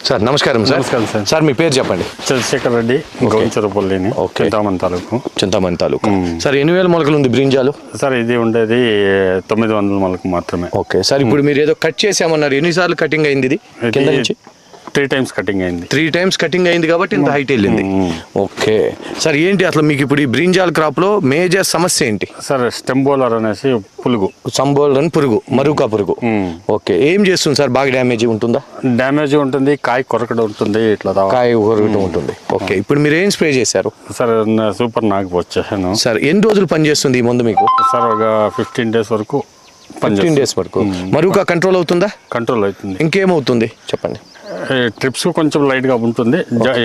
Sir నమస్కారం sir. నమస్కారం sir. Sir మీ పేరు చెప్పండి. చంద్రశేఖర్ రెడ్డి, గౌంచరపల్లిని, చింతామణి తాలూకు. చింతామణి తాలూకు. సార్ ఎన్ని వేల మొలకలు ఉంది బ్రింజాలు? సార్ ఇది ఉండేది 900 మొలక మాత్రమే. ఓకే సార్, ఇప్పుడు మీరు ఏదో కట్ చేసామన్నారు, ఎన్నిసార్లు కటింగ్ అయింది ఇది కింద నుంచి? 3 times కటింగ్ అయింది. 3 times కటింగ్ అయింది కాబట్టి ఇంత హైట్ వెళ్ళింది. ఓకే సార్, ఏంటి అసలు మీకు ఇప్పుడు ఈ బ్రింజాల్ క్రాప్ లో మేజర్ సమస్య ఏంటి? సార్ స్టెమ్ బోలర్ అనేసి పులుగు, సంబోలన్ పురుగు, మరుకా పురుగు. ఓకే, ఏం చేస్తుంది సార్? బాగా డ్యామేజ్ ఉంటుందా? డ్యామేజ్ ఉంటుంది, కాయ కొరకడం ఉంటుంది, ఇట్లా కాయ కొరకడం ఉంటుంది. ఓకే, ఇప్పుడు మీరు ఏం స్ప్రే చేశారు? సార్ సూపర్ నాకు వచ్చేసాను. సార్ ఎన్ని రోజులు పనిచేస్తుంది ఈ మందు మీకు? సార్ ఒక 15 days వరకు. 15 days వరకు మరుకా కంట్రోల్ అవుతుందా? కంట్రోల్ అవుతుంది. ఇంకేమవుతుంది చెప్పండి? ట్రిప్స్ కొంచెం లైట్ గా ఉంటుంది,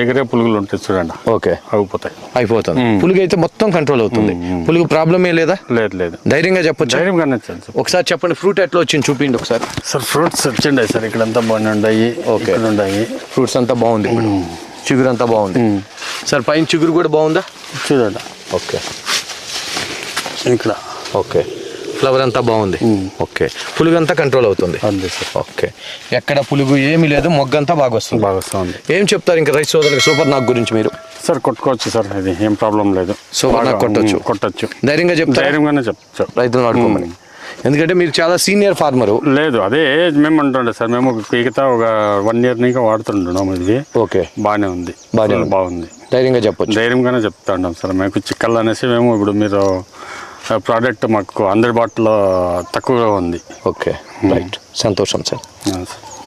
ఎగిరే పులుగులు ఉంటాయి చూడండి. ఓకే, అయిపోతుంది. పులుగు అయితే మొత్తం కంట్రోల్ అవుతుంది. పులుగు ప్రాబ్లం ఏ లేదా? లేదు. ధైర్యంగా చెప్పొచ్చు. ధైర్యంగానే ఒకసారి చెప్పండి, ఫ్రూట్ ఎట్లా వచ్చింది చూపిండి ఒకసారి. సార్ ఫ్రూట్స్ వచ్చిండే సార్, ఇక్కడ అంతా బాగానే ఉన్నాయి. ఓకే, ఉన్నాయి. ఫ్రూట్స్ అంతా బాగుంది, చిగురు అంతా బాగుంది. సార్ పైన చిగురు కూడా బాగుందా చూడండి? ఓకే, ఇక్కడ ఓకే, ఫ్లవర్ అంతా బాగుంది. ఓకే, పులుగు అంతా కంట్రోల్ అవుతుంది. ఓకే, ఎక్కడ పులుగు ఏమీ లేదు, మొగ్గంతా బాగా వస్తుంది. ఏం చెప్తారు ఇంకా రైతు సోదరులకు సూపర్ నాగ్ గురించి మీరు? సార్ కొట్టుకోవచ్చు సార్, ఇది ఏం ప్రాబ్లం లేదు. సూపర్ నాగ్ కొట్టొచ్చు. ధైర్యంగా చెప్తారు? ధైర్యంగానే చెప్తాం రైతులను ఆడుకోమని. ఎందుకంటే మీరు చాలా సీనియర్ ఫార్మరు. లేదు, అదే మేము అంటుండే సార్, మేము మిగతా ఒక 1 year నుంచి వాడుతుంటున్నాం. ఇది ఓకే, బాగానే ఉంది. బాగుంది, ధైర్యంగా చెప్పొచ్చు. ధైర్యంగానే చెప్తా ఉంటాం సార్. మీకు చిక్కలు అనేసి మేము ఇప్పుడు మీరు ప్రోడక్ట్ మాకు అందుబాటులో తక్కువగా ఉంది. ఓకే, రైట్, సంతోషం సార్.